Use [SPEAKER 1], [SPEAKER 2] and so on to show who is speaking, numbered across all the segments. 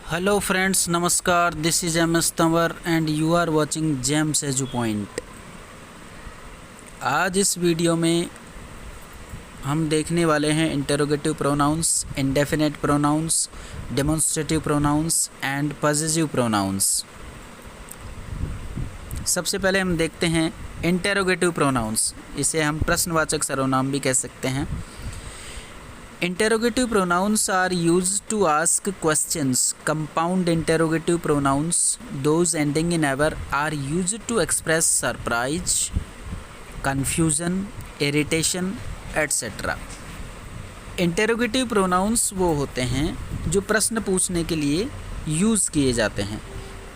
[SPEAKER 1] Hello friends, नमस्कार। This is M S Tanwar and you are watching James Edu Point. आज इस video में हम देखने वाले हैं interrogative pronouns, indefinite pronouns, demonstrative pronouns and possessive pronouns. सबसे पहले हम देखते हैं इंटरोगेटिव प्रोनाउंस। इसे हम प्रश्नवाचक सर्वनाम भी कह सकते हैं। Interrogative pronouns are used to ask questions. Compound interrogative pronouns, those ending in "ever", are used to express surprise, confusion, irritation, etc. Interrogative pronouns वो होते हैं जो प्रश्न पूछने के लिए यूज़ किए जाते हैं।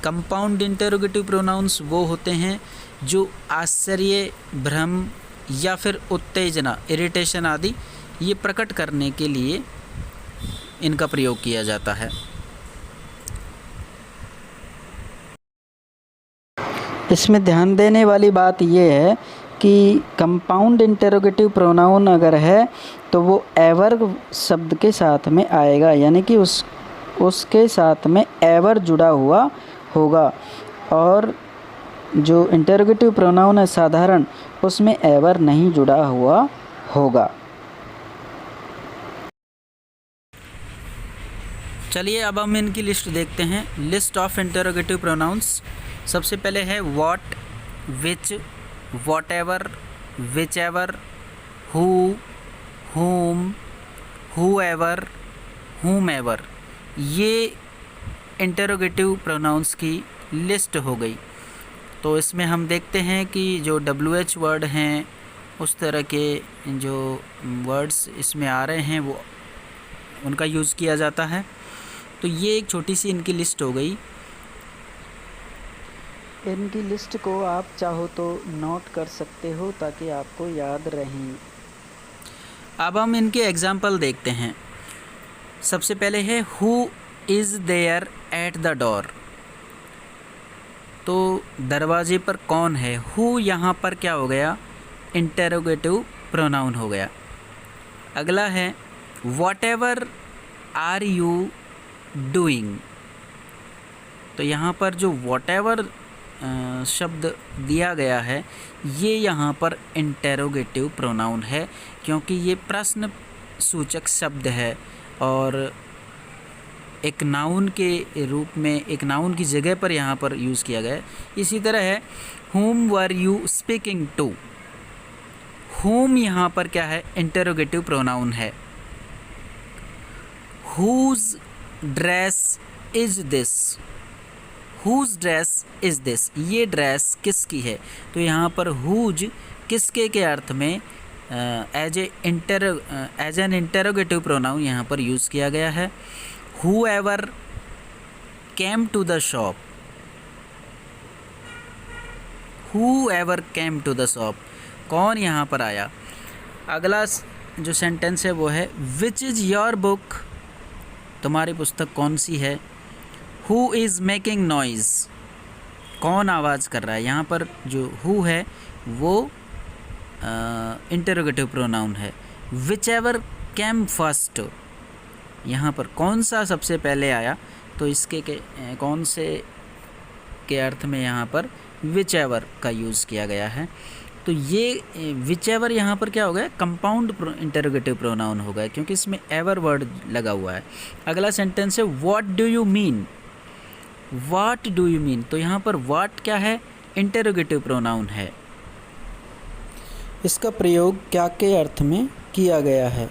[SPEAKER 1] Compound interrogative pronouns वो होते हैं जो आश्चर्य, भ्रम या फिर उत्तेजना, इरिटेशन आदि ये प्रकट करने के लिए इनका प्रयोग किया जाता है।
[SPEAKER 2] इसमें ध्यान देने वाली बात ये है कि कंपाउंड इंटरोगेटिव प्रोनाउन अगर है तो वो एवर शब्द के साथ में आएगा, यानी कि उसके साथ में एवर जुड़ा हुआ होगा। और जो इंटरोगेटिव प्रोनाउन है साधारण, उसमें एवर नहीं जुड़ा हुआ होगा।
[SPEAKER 1] चलिए अब हम इनकी लिस्ट देखते हैं। List of interrogative pronouns. सबसे पहले है what, which, whatever, whichever, who, whom, whoever, whomever। ये इंटरोगेटिव प्रोनाउंस की लिस्ट हो गई। तो इसमें हम देखते हैं कि जो WH वर्ड हैं, उस तरह के जो वर्ड्स इसमें आ रहे हैं वो उनका यूज़ किया जाता है। तो ये एक छोटी सी इनकी लिस्ट हो गई।
[SPEAKER 2] इनकी लिस्ट को आप चाहो तो नोट कर सकते हो ताकि आपको याद रहें।
[SPEAKER 1] अब हम इनके एग्जाम्पल देखते हैं। सबसे पहले है who is there at the door. तो दरवाजे पर कौन है। हु यहाँ पर क्या हो गया, इंटरोगेटिव प्रोनाउन हो गया। अगला है व्हाटएवर आर यू डूइंग। तो यहाँ पर जो व्हाटएवर शब्द दिया गया है ये यहाँ पर इंटरोगेटिव प्रोनाउन है, क्योंकि ये प्रश्न सूचक शब्द है और एक नाउन के रूप में, एक नाउन की जगह पर यहाँ पर यूज़ किया गया है। इसी तरह है whom were you speaking to। whom यहाँ पर क्या है, इंटरोगेटिव प्रोनाउन है। whose dress is this। whose dress is this, ये ड्रेस किसकी है। तो यहाँ पर whose किसके के अर्थ में एज एन इंटरोगेटिव प्रोनाउन यहाँ पर यूज़ किया गया है। whoever came to the shop। whoever came to the shop, कौन यहाँ पर आया। अगला जो सेंटेंस है वो है which is your book। तुम्हारी पुस्तक कौन सी है। Who is making noise, कौन आवाज़ कर रहा है। यहाँ पर जो who है वो इंटरोगेटिव प्रोनाउन है। whichever came first, यहाँ पर कौन सा सबसे पहले आया। तो इसके कौन से के अर्थ में यहाँ पर whichever का यूज़ किया गया है। तो ये whichever यहाँ पर क्या हो गया, कंपाउंड इंटरोगेटिव प्रोनाउन हो गया, क्योंकि इसमें एवर वर्ड लगा हुआ है। अगला सेंटेंस है what do you mean. What do you mean, तो यहाँ पर व्हाट क्या है, इंटरोगेटिव प्रोनाउन है।
[SPEAKER 2] इसका प्रयोग क्या के अर्थ में किया गया है।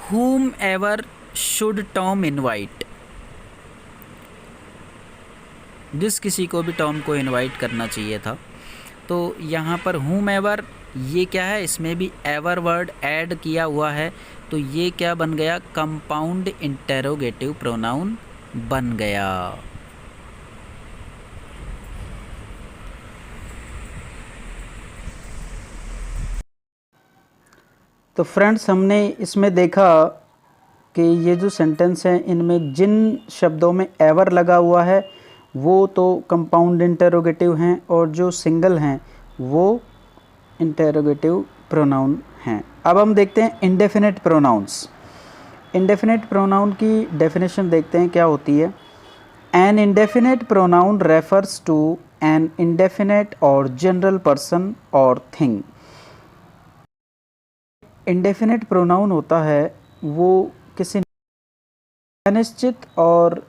[SPEAKER 1] whomever should Tom invite। जिस किसी को भी टॉम को इनवाइट करना चाहिए था। तो यहाँ पर whomever ये क्या है, इसमें भी एवर वर्ड ऐड किया हुआ है। तो ये क्या बन गया, कंपाउंड इंटरोगेटिव प्रोनाउन बन गया।
[SPEAKER 2] तो फ्रेंड्स, हमने इसमें देखा कि ये जो सेंटेंस हैं इनमें जिन शब्दों में एवर लगा हुआ है वो तो कंपाउंड इंटरोगेटिव हैं, और जो सिंगल हैं वो इंटरोगेटिव प्रोनाउन हैं। अब हम देखते हैं इंडेफिनेट प्रोनाउंस। इंडेफिनेट प्रोनाउन की डेफिनेशन देखते हैं क्या होती है। An indefinite pronoun refers to an indefinite और जनरल पर्सन और थिंग। इंडेफिनेट प्रोनाउन होता है वो किसी अनिश्चित और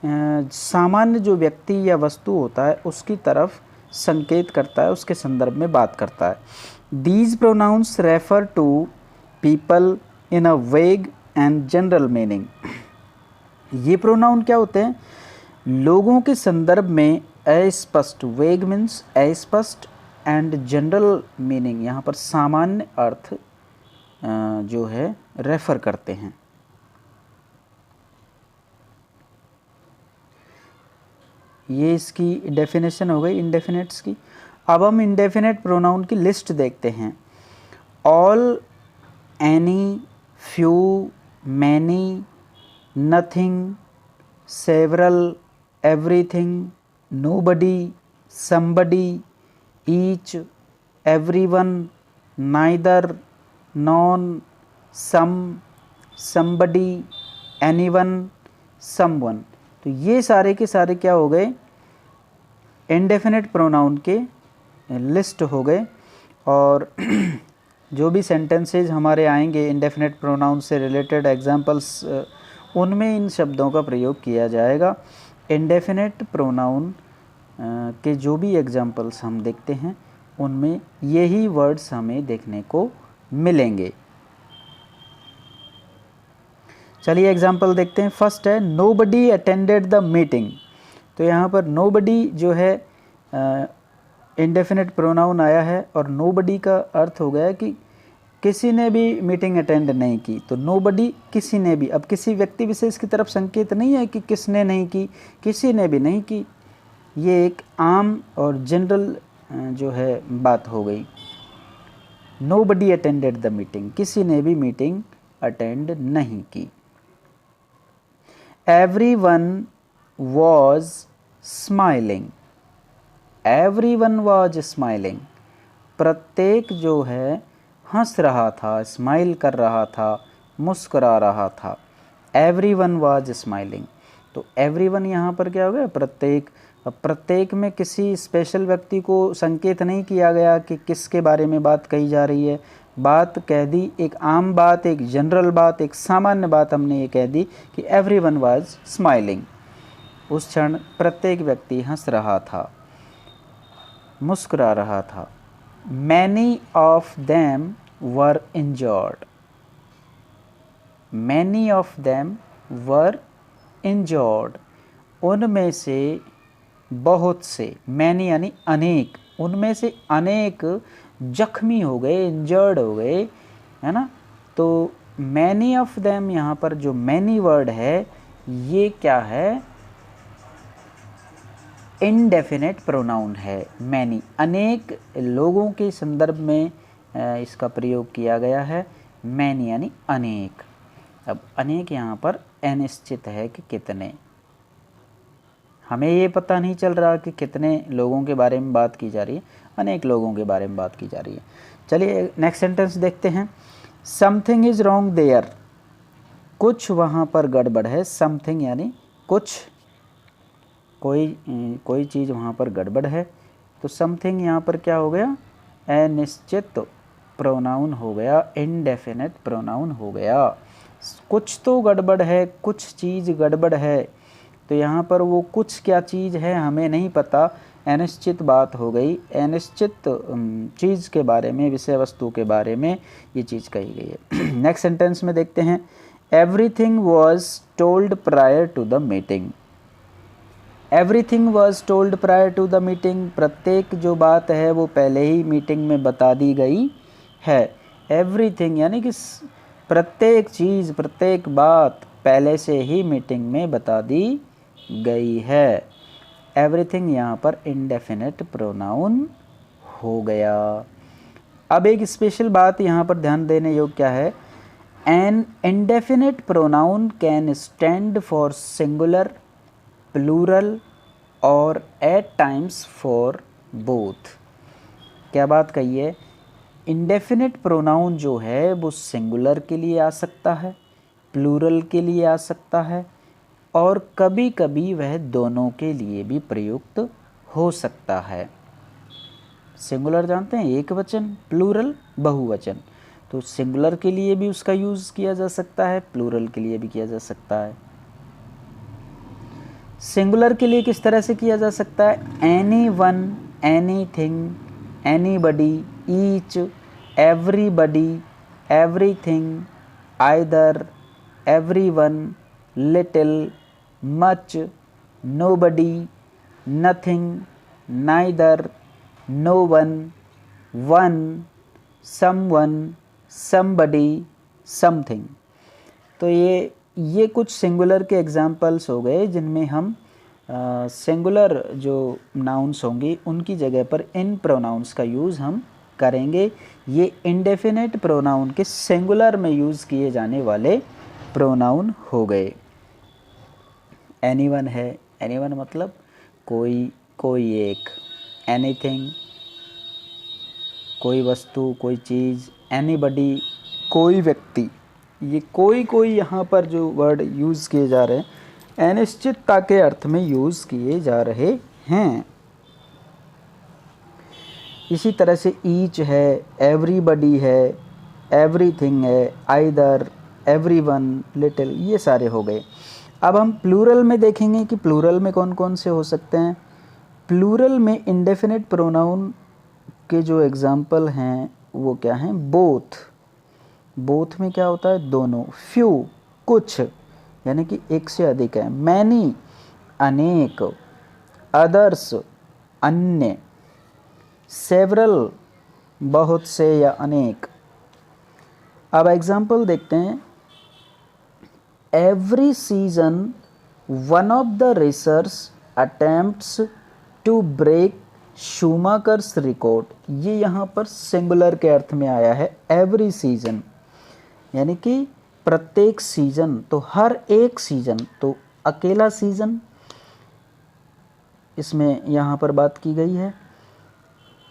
[SPEAKER 2] सामान्य जो व्यक्ति या वस्तु होता है उसकी तरफ संकेत करता है, उसके संदर्भ में बात करता है। These pronouns refer to people in a vague and general meaning. ये प्रोनाउन क्या होते हैं? लोगों के संदर्भ में अस्पष्ट, वेग मीन्स अस्पष्ट, एंड जनरल मीनिंग यहाँ पर सामान्य अर्थ जो है रेफर करते हैं। ये इसकी डेफिनेशन हो गई इंडेफिनेट्स की। अब हम इंडेफिनेट प्रोनाउन की लिस्ट देखते हैं। All, any, few, many, nothing, several, everything, nobody, somebody, each, everyone, neither, none, some, somebody, anyone, someone. तो ये सारे के सारे क्या हो गए? इंडेफिनेट प्रोनाउन के लिस्ट हो गए। और जो भी सेंटेंसेज हमारे आएंगे इंडेफिनेट प्रोनाउन से रिलेटेड एग्जांपल्स, उनमें इन शब्दों का प्रयोग किया जाएगा। इंडेफिनेट प्रोनाउन के जो भी एग्जांपल्स हम देखते हैं उनमें यही वर्ड्स हमें देखने को मिलेंगे। चलिए एग्जाम्पल देखते हैं। फर्स्ट है नोबडी अटेंडेड द मीटिंग। तो यहाँ पर नोबडी जो है इंडेफिनेट प्रोनाउन आया है और नोबडी का अर्थ हो गया कि किसी ने भी मीटिंग अटेंड नहीं की। तो नोबडी किसी ने भी, अब किसी व्यक्ति विशेष की तरफ संकेत नहीं है कि किसने नहीं की, किसी ने भी नहीं की। ये एक आम और जनरल जो है बात हो गई। नोबडी अटेंडेड द मीटिंग, किसी ने भी मीटिंग अटेंड नहीं की। Everyone was smiling. Everyone was smiling. प्रत्येक जो है हंस रहा था, स्माइल कर रहा था, मुस्कुरा रहा था। Everyone was smiling. तो everyone यहाँ पर क्या हो गया? प्रत्येक। अब प्रत्येक में किसी स्पेशल व्यक्ति को संकेत नहीं किया गया कि किसके बारे में बात कही जा रही है। बात कह दी, एक आम बात, एक जनरल बात, एक सामान्य बात हमने ये कह दी कि एवरीवन वाज स्माइलिंग। उस क्षण प्रत्येक व्यक्ति हंस रहा था, मुस्कुरा रहा था। Many of them were injured. Many of them were injured. उनमें से बहुत से, मैनी यानी अनेक, उनमें से अनेक जख्मी हो गए, इंजर्ड हो गए, है ना। तो मैनी ऑफ देम यहाँ पर जो मैनी वर्ड है ये क्या है? इनडेफिनेट प्रोनाउन है। मैनी, अनेक लोगों के संदर्भ में इसका प्रयोग किया गया है। मैनी यानी अनेक। अब अनेक यहाँ पर अनिश्चित है कि कितने, हमें ये पता नहीं चल रहा कि कितने लोगों के बारे में बात की जा रही है, अनेक लोगों के बारे में बात की जा रही है। चलिए नेक्स्ट सेंटेंस देखते हैं। Something is wrong there. कुछ वहाँ पर गड़बड़ है। समथिंग यानी कुछ, कोई चीज़ वहाँ पर गड़बड़ है। तो समथिंग यहाँ पर क्या हो गया? अनिश्चित प्रोनाउन हो गया, इनडेफिनेट प्रोनाउन हो गया। कुछ तो गड़बड़ है, कुछ चीज़ गड़बड़ है। तो यहाँ पर वो कुछ क्या चीज़ है हमें नहीं पता, अनिश्चित बात हो गई। अनिश्चित चीज़ के बारे में, विषय वस्तु के बारे में ये चीज़ कही गई है। नेक्स्ट सेंटेंस में देखते हैं। Everything was told prior to the meeting. Everything was told prior to the meeting. प्रत्येक जो बात है वो पहले ही मीटिंग में बता दी गई है। एवरीथिंग यानी कि प्रत्येक चीज़, प्रत्येक बात पहले से ही मीटिंग में बता दी गई है। एवरीथिंग यहाँ पर इंडेफिनेट प्रोनाउन हो गया। अब एक स्पेशल बात यहाँ पर ध्यान देने योग्य क्या है? An indefinite pronoun can stand for singular, plural और एट टाइम्स फॉर बोथ। क्या बात कही है? इंडेफिनेट प्रोनाउन जो है वो सिंगुलर के लिए आ सकता है, प्लूरल के लिए आ सकता है और कभी कभी वह दोनों के लिए भी प्रयुक्त हो सकता है। सिंगुलर जानते हैं, एक वचन, प्लूरल बहुवचन। तो सिंगुलर के लिए भी उसका यूज़ किया जा सकता है, प्लूरल के लिए भी किया जा सकता है। सिंगुलर के लिए किस तरह से किया जा सकता है? Any one, anything, anybody, each, everybody, everything, either, everyone, little, much, nobody, nothing, neither, no one, one, someone, somebody, something. तो ये कुछ सिंगुलर के एग्जाम्पल्स हो गए जिनमें हम सिंगुलर जो नाउन्स होंगी उनकी जगह पर इन प्रोनाउंस का यूज़ हम करेंगे। ये इंडेफिनेट प्रोनाउन के सिंगुलर में यूज़ किए जाने वाले प्रोनाउन हो गए। एनीवन है, एनीवन मतलब कोई, कोई एक। एनीथिंग कोई वस्तु, कोई चीज़। एनीबडी कोई व्यक्ति। ये कोई यहाँ पर जो वर्ड यूज़ किए जा रहे हैं अनिश्चितता के अर्थ में यूज़ किए जा रहे हैं। इसी तरह से ईच है, एवरीबडी है, एवरीथिंग है, आइदर, एवरीवन, लिटिल, ये सारे हो गए। अब हम प्लूरल में देखेंगे कि प्लूरल में कौन कौन से हो सकते हैं। प्लूरल में इंडेफिनिट प्रोनाउन के जो एग्जाम्पल हैं वो क्या हैं? बोथ। बोथ में क्या होता है? दोनों। फ्यू कुछ, यानी कि एक से अधिक है। मैनी अनेक। अदर्स अन्य। सेवरल बहुत से या अनेक। अब एग्जाम्पल देखते हैं। Every season one of the racers attempts to break Schumacher's record. ये यहाँ पर सिंगुलर के अर्थ में आया है। एवरी सीजन यानी कि प्रत्येक सीजन, तो हर एक सीजन, तो अकेला सीजन इसमें यहाँ पर बात की गई है।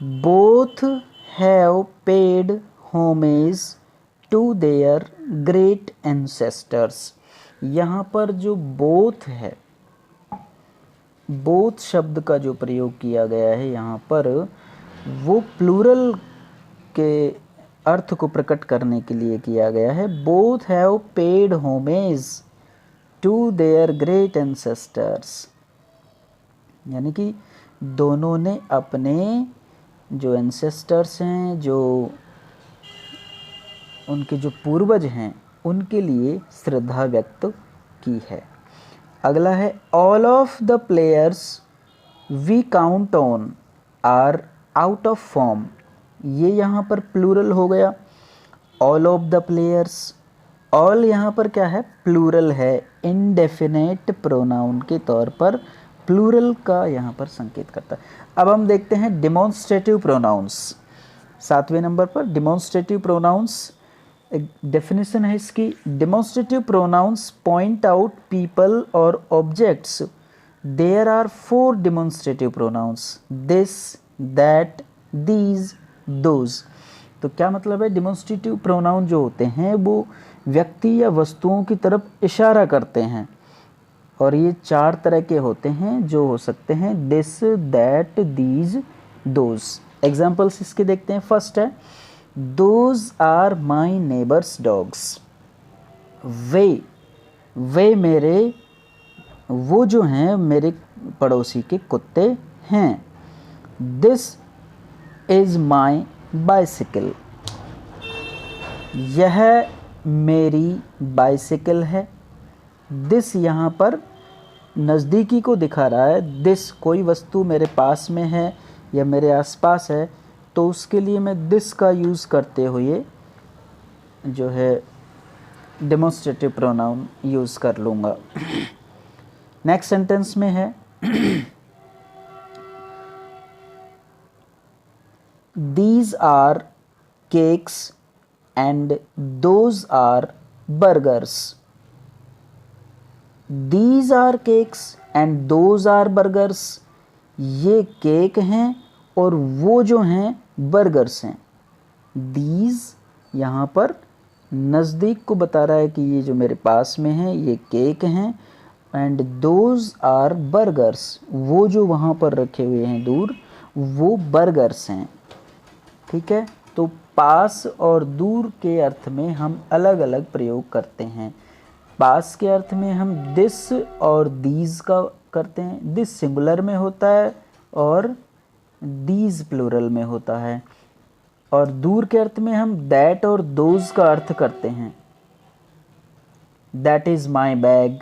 [SPEAKER 2] Both have paid homage to their great ancestors. यहाँ पर जो बोथ है, बोथ शब्द का जो प्रयोग किया गया है यहाँ पर, वो प्लूरल के अर्थ को प्रकट करने के लिए किया गया है। Both have paid homage to their great ancestors, यानी कि दोनों ने अपने जो एंसेस्टर्स हैं, जो उनके जो पूर्वज हैं, उनके लिए श्रद्धा व्यक्त की है। अगला है all of the players we count on are out of form. ये यहाँ पर प्लूरल हो गया। All of the players, all यहाँ पर क्या है? प्लूरल है। इनडेफिनेट प्रोनाउन के तौर पर प्लूरल का यहाँ पर संकेत करता है। अब हम देखते हैं डिमॉन्स्ट्रेटिव प्रोनाउंस। 7वें नंबर पर डिमॉन्स्ट्रेटिव प्रोनाउंस, एक डेफिनेशन है इसकी। Demonstrative pronouns point out people और objects. There are 4 demonstrative pronouns, this, that, these, those. तो क्या मतलब है? डिमॉन्स्ट्रेटिव प्रोनाउन जो होते हैं वो व्यक्ति या वस्तुओं की तरफ इशारा करते हैं, और ये 4 तरह के होते हैं जो हो सकते हैं this, that, these, those. Examples इसके देखते हैं। फर्स्ट है those are my neighbours dogs. वे मेरे, वो जो हैं मेरे पड़ोसी के कुत्ते हैं। This is my bicycle. यह मेरी बाइसिकल है। दिस यहाँ पर नज़दीकी को दिखा रहा है। दिस कोई वस्तु मेरे पास में है या मेरे आसपास है, तो उसके लिए मैं दिस का यूज़ करते हुए जो है डेमोन्स्ट्रेटिव प्रोनाउन यूज़ कर लूँगा। नेक्स्ट सेंटेंस में है these are cakes and those are burgers. These are cakes and those are burgers. ये केक हैं और वो जो हैं बर्गर्स हैं। दीज यहाँ पर नज़दीक को बता रहा है कि ये जो मेरे पास में है ये केक हैं, एंड दोज आर बर्गर्स, वो जो वहाँ पर रखे हुए हैं दूर वो बर्गर्स हैं। ठीक है, तो पास और दूर के अर्थ में हम अलग अलग प्रयोग करते हैं। पास के अर्थ में हम दिस और दीज का करते हैं, दिस सिंगुलर में होता है और दीज प्लूरल में होता है। और दूर के अर्थ में हम दैट और दोज का अर्थ करते हैं। दैट इज़ माई बैग,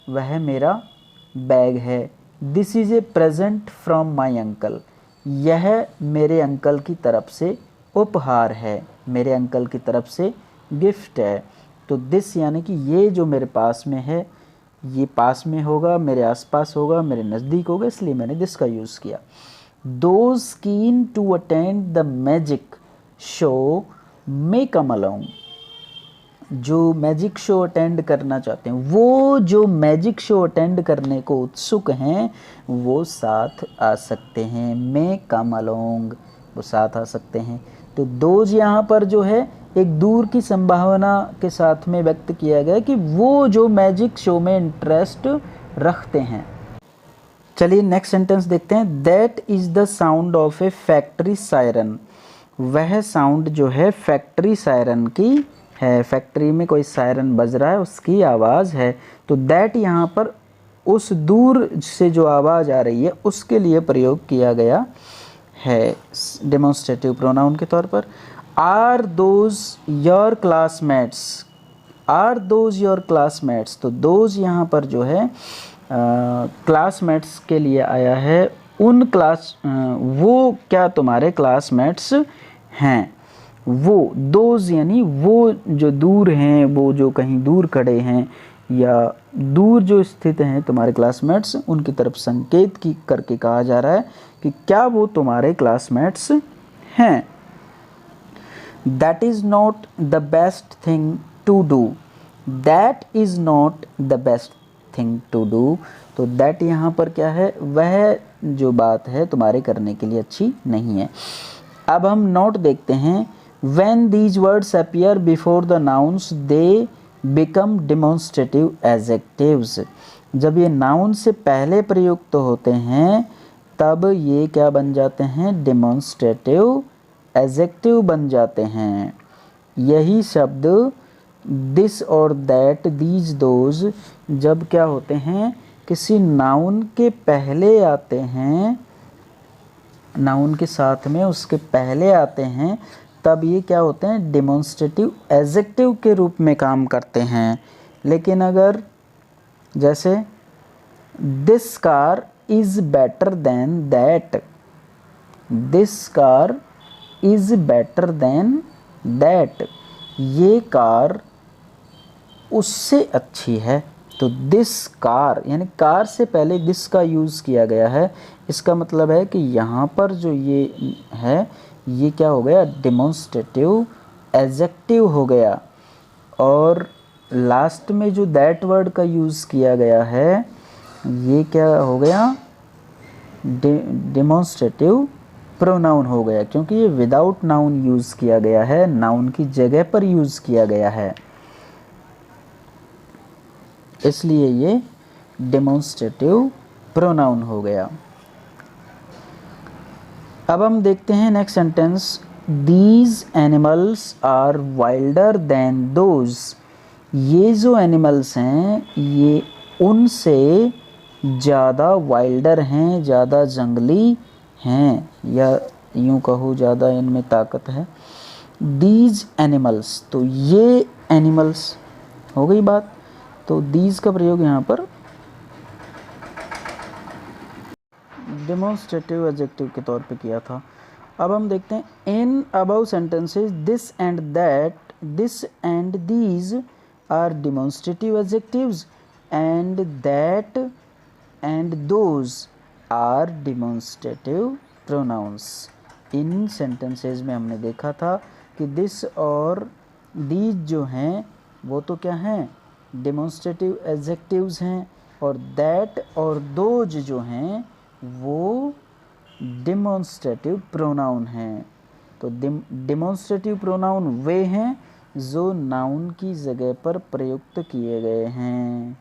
[SPEAKER 2] वह मेरा बैग है। This is a present from my uncle, यह मेरे अंकल की तरफ से उपहार है, मेरे अंकल की तरफ से गिफ्ट है। तो दिस यानी कि ये जो मेरे पास में है, ये पास में होगा, मेरे आसपास होगा, मेरे नज़दीक होगा, इसलिए मैंने दिस का यूज़ किया। Those keen to attend the magic show may come along, जो मैजिक शो अटेंड करना चाहते हैं, वो जो मैजिक शो अटेंड करने को उत्सुक हैं वो साथ आ सकते हैं। मे कम अलोंग, वो साथ आ सकते हैं। तो दोज यहाँ पर जो है एक दूर की संभावना के साथ में व्यक्त किया गया कि वो जो मैजिक शो में इंटरेस्ट रखते हैं। चलिए नेक्स्ट सेंटेंस देखते हैं। That is the sound of A factory siren, वह साउंड जो है फैक्ट्री सायरन की है। फैक्ट्री में कोई सायरन बज रहा है, उसकी आवाज़ है। तो दैट यहाँ पर उस दूर से जो आवाज़ आ रही है उसके लिए प्रयोग किया गया है डेमोन्स्ट्रेटिव प्रोनाउन के तौर पर। Are those your classmates, are those your classmates, तो दोज यहाँ पर जो है क्लासमेट्स के लिए आया है। उन क्लास वो क्या तुम्हारे क्लासमेट्स हैं, वो दोज यानी वो जो दूर हैं, वो जो कहीं दूर खड़े हैं या दूर जो स्थित हैं तुम्हारे क्लासमेट्स, उनकी तरफ संकेत की करके कहा जा रहा है कि क्या वो तुम्हारे क्लासमेट्स हैं। That is not the best thing to do, that is not the best thing to do, तो दैट यहाँ पर क्या है, वह जो बात है तुम्हारे करने के लिए अच्छी नहीं है। अब हम नोट देखते हैं। When these words appear before the nouns, they become demonstrative adjectives. जब ये नाउन से पहले प्रयुक्त होते हैं तब ये क्या बन जाते हैं, डेमोन्स्ट्रेटिव एडजेक्टिव बन जाते हैं। यही शब्द दिस और दैट, दीज, दोज जब क्या होते हैं, किसी नाउन के पहले आते हैं, नाउन के साथ में उसके पहले आते हैं, तब ये क्या होते हैं, डेमोन्स्ट्रेटिव एडजेक्टिव के रूप में काम करते हैं। लेकिन अगर जैसे this car is better than that, this car is better than that, ये कार उससे अच्छी है। तो दिस कार यानी कार से पहले दिस का यूज़ किया गया है। इसका मतलब है कि यहाँ पर जो ये है ये क्या हो गया, डेमोन्स्ट्रेटिव एडजेक्टिव हो गया। और लास्ट में जो दैट वर्ड का यूज़ किया गया है ये क्या हो गया, डेमोन्स्ट्रेटिव प्रोनाउन हो गया, क्योंकि ये विदाउट नाउन यूज़ किया गया है, नाउन की जगह पर यूज़ किया गया है, इसलिए ये डेमोन्स्ट्रेटिव प्रोनाउन हो गया। अब हम देखते हैं next sentence. These animals are wilder than those, ये जो एनिमल्स हैं ये उनसे ज़्यादा वाइल्डर हैं, ज़्यादा जंगली हैं, या यूँ कहूँ ज़्यादा इनमें ताकत है। दीज एनिमल्स, तो ये एनिमल्स हो गई बात। तो दीज का प्रयोग यहाँ पर डेमोन्स्ट्रेटिव एडजेक्टिव के तौर पे किया था। अब हम देखते हैं इन above sentences this and that, this and these are demonstrative adjectives and that and those are demonstrative pronouns. इन सेंटेंसेस में हमने देखा था कि दिस और दीज जो हैं वो तो क्या हैं, डेमोन्स्ट्रेटिव एडजेक्टिव्स हैं, और दैट और दोज जो हैं वो डेमोन्स्ट्रेटिव प्रोनाउन हैं। तो डेमोन्स्ट्रेटिव प्रोनाउन वे हैं जो नाउन की जगह पर प्रयुक्त किए गए हैं।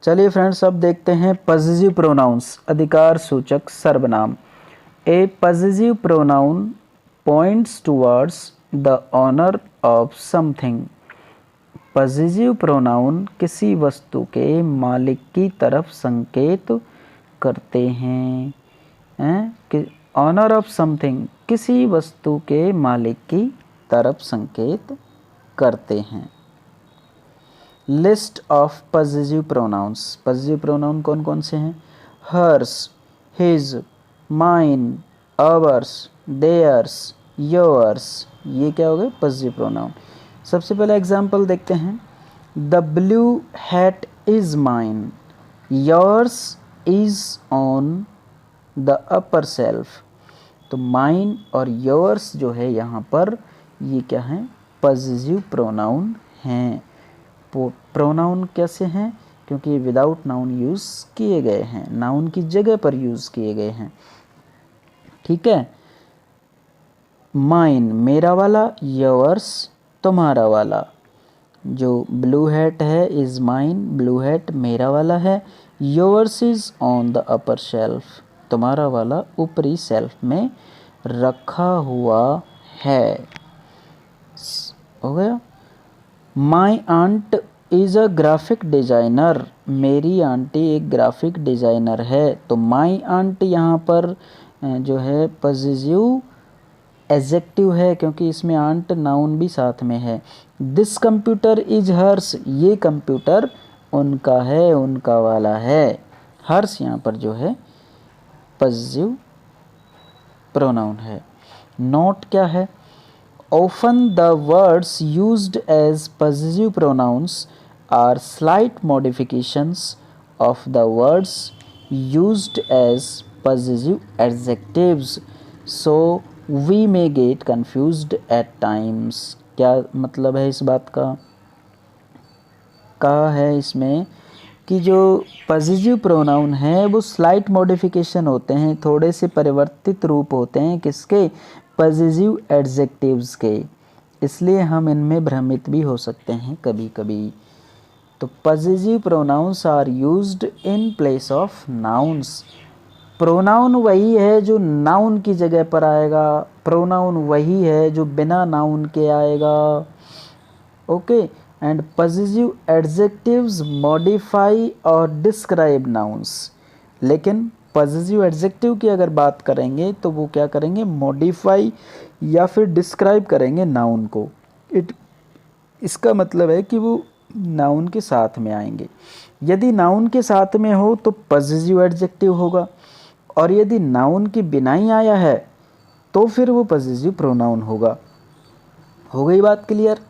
[SPEAKER 2] चलिए फ्रेंड्स, अब देखते हैं पॉजिटिव प्रोनाउंस, अधिकार सूचक सर्वनाम। A positive pronoun points towards the owner of something. Positive pronoun किसी वस्तु के मालिक की तरफ संकेत करते हैं। कि ऑनर ऑफ समथिंग किसी वस्तु के मालिक की तरफ संकेत करते हैं। List of positive pronouns. Positive pronoun कौन कौन से हैं? Hers, his, mine, ours, theirs, yours. ये क्या हो गए? Positive pronoun. सबसे पहले एग्जांपल देखते हैं। The blue hat is mine, yours is on the upper shelf. तो माइन और योर्स जो है यहाँ पर, ये क्या है? पॉजिटिव प्रोनाउन हैं। प्रोनाउन कैसे हैं? क्योंकि ये विदाउट नाउन यूज़ किए गए हैं, नाउन की जगह पर यूज़ किए गए हैं। ठीक है। माइन मेरा वाला, योर्स तुम्हारा वाला। जो ब्लू हैट है इज़ माइन, ब्लू हैट मेरा वाला है। Yours is on the upper shelf, तुम्हारा वाला ऊपरी शेल्फ में रखा हुआ है। हो गया। My aunt is a graphic designer, मेरी आंटी एक ग्राफिक डिज़ाइनर है। तो माई आंट यहाँ पर जो है पॉजिटिव एडजेक्टिव है, क्योंकि इसमें आंट नाउन भी साथ में है। दिस कंप्यूटर इज हर्स, ये कंप्यूटर उनका है, उनका वाला है। हर्स यहाँ पर जो है पॉजिटिव प्रोनाउन है। नोट क्या है? Often the words used as possessive pronouns are slight modifications of the words used as possessive adjectives, so we may get confused at times. क्या मतलब है इस बात का? कहा है इसमें कि जो पॉजिटिव प्रोनाउन है वो स्लाइट मॉडिफिकेशन होते हैं, थोड़े से परिवर्तित रूप होते हैं। किसके? पॉजिटिव एडजेक्टिव्स के। इसलिए हम इनमें भ्रमित भी हो सकते हैं कभी कभी। तो positive pronouns are used in place of nouns. Pronoun वही है जो नाउन की जगह पर आएगा, प्रोनाउन वही है जो बिना नाउन के आएगा। Okay. And positive adjectives modify और डिस्क्राइब नाउन्स। लेकिन पॉजिटिव एडजेक्टिव की अगर बात करेंगे तो वो क्या करेंगे? मॉडिफाई या फिर डिस्क्राइब करेंगे नाउन को। इसका मतलब है कि वो नाउन के साथ में आएंगे। यदि नाउन के साथ में हो तो पॉजिटिव एडजेक्टिव होगा, और यदि नाउन के बिना ही आया है तो फिर वो पॉजिटिव प्रोनाउन होगा। हो गई बात क्लियर?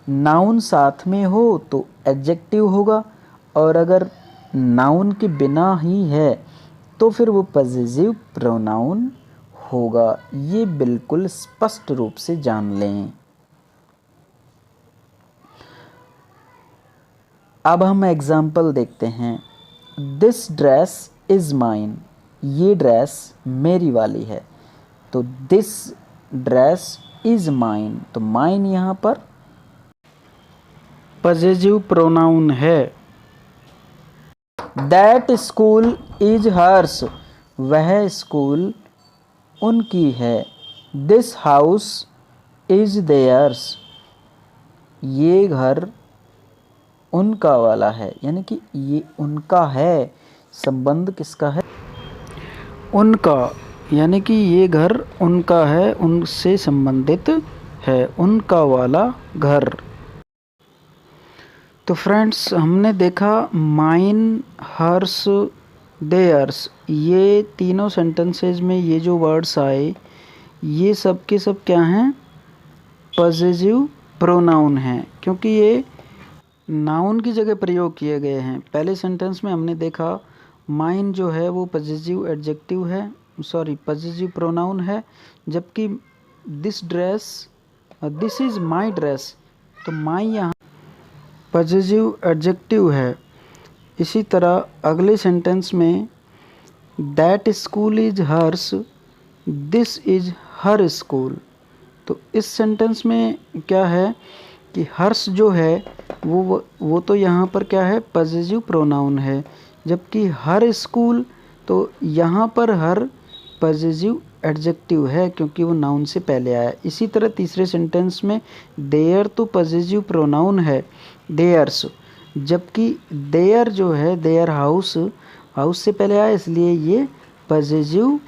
[SPEAKER 2] नाउन साथ में हो तो एडजेक्टिव होगा, और अगर नाउन के बिना ही है तो फिर वो पॉजिटिव प्रोनाउन होगा। ये बिल्कुल स्पष्ट रूप से जान लें। अब हम एग्जाम्पल देखते हैं। दिस ड्रेस इज़ माइन, ये ड्रेस मेरी वाली है। तो दिस ड्रेस इज़ माइन, तो माइन यहाँ पर पॉजिटिव प्रोनाउन है। दैट स्कूल इज हर्स, वह स्कूल उनकी है। दिस हाउस इज देयर्स, ये घर उनका वाला है। यानी कि ये उनका है, संबंध किसका है? उनका। यानी कि ये घर उनका है, उनसे संबंधित है, उनका वाला घर। तो फ्रेंड्स, हमने देखा माइन, हर्स, देयर्स, ये तीनों सेंटेंसेस में ये जो वर्ड्स आए, ये सब के सब क्या हैं? पॉजिटिव प्रोनाउन हैं, क्योंकि ये नाउन की जगह प्रयोग किए गए हैं। पहले सेंटेंस में हमने देखा माइन जो है वो पॉजिटिव एडजेक्टिव है, सॉरी पॉजिटिव प्रोनाउन है, जबकि this dress, this is my dress, तो माई यहाँ पॉजिटिव एडजेक्टिव है। इसी तरह अगले सेंटेंस में that school is hers, this is her school, तो इस सेंटेंस में क्या है कि हर्ष जो है वो तो यहाँ पर क्या है, पॉसेसिव प्रोनाउन है, जबकि हर स्कूल तो यहाँ पर हर पॉसेसिव एडजेक्टिव है क्योंकि वो नाउन से पहले आया। इसी तरह तीसरे सेंटेंस में देयर तो पॉसेसिव प्रोनाउन है, देयर्स, जबकि देयर जो है, देयर हाउस, हाउस से पहले आया, इसलिए ये पॉसेसिव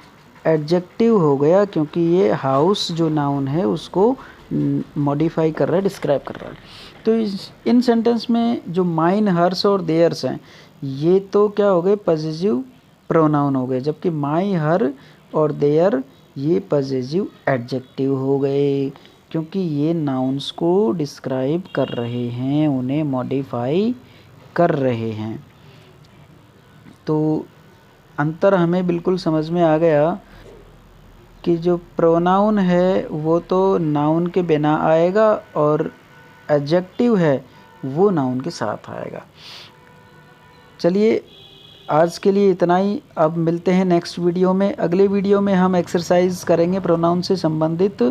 [SPEAKER 2] एडजेक्टिव हो गया क्योंकि ये हाउस जो नाउन है उसको मॉडिफाई कर रहा है, डिस्क्राइब कर रहा है। तो इन सेंटेंस में जो माइन, हर्स और देयर्स हैं ये तो क्या हो गए, पॉसेसिव प्रोनाउन हो गए, जबकि माई, हर और देयर ये पॉसेसिव एडजेक्टिव हो गए क्योंकि ये नाउन्स को डिस्क्राइब कर रहे हैं, उन्हें मॉडिफाई कर रहे हैं। तो अंतर हमें बिल्कुल समझ में आ गया कि जो प्रोनाउन है वो तो नाउन के बिना आएगा और एडजेक्टिव है वो नाउन के साथ आएगा। चलिए आज के लिए इतना ही, अब मिलते हैं नेक्स्ट वीडियो में। अगले वीडियो में हम एक्सरसाइज करेंगे प्रोनाउन से संबंधित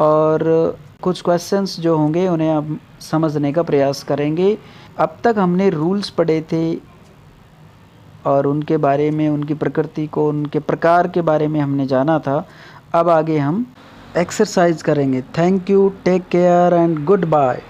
[SPEAKER 2] और कुछ क्वेश्चंस जो होंगे उन्हें आप समझने का प्रयास करेंगे। अब तक हमने रूल्स पढ़े थे और उनके बारे में, उनकी प्रकृति को, उनके प्रकार के बारे में हमने जाना था। अब आगे हम एक्सरसाइज करेंगे। Thank you, take care and good bye.